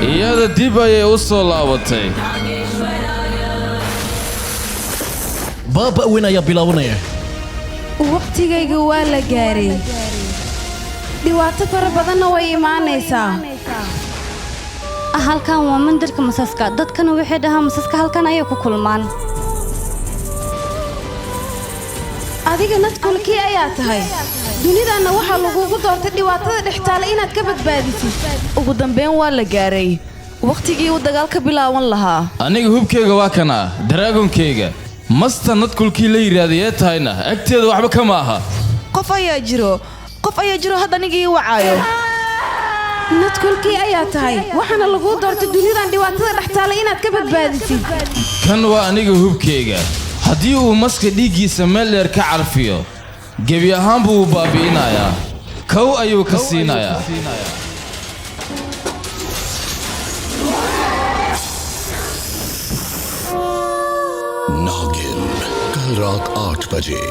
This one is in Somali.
iyada dib ayay u soo laabatay. baaba weyn ayaa bilaabanaya. waqtigayga waa la gaaray. dhibaato fara badanna way imaanaysaa. halkan waa mandarka masaska dadkana waxay dhahaan masaska halkan ayay ku kulmaan. adiga nadkulkii ayaa tahay. dunidanna waxaa lagugu doortay dhibaatada dhextaale inaad ka badbaadisid. ugu dambeyn waa la gaaray waqtigii uu dagaalka bilaaban lahaa. aniga hubkayga waa kana daraagonkayga. masta nadkulkii la yiraahday tahayna agteeda waxba kama aha. qof ayaa jiro hadda anigii wacaayo. nadkulkii ayaa tahay waxaana lagu doortay dunidan dhibaatada dhextaale inaad ka badbaadisid. kan waa aniga hubkayga. haddii uu maska dhiiggiisa meel dheer ka carfiyo gebi ahaan buu u baabi'inayaa. kow ayuu ka siinayaa. नागिन कल रात 8 बजे।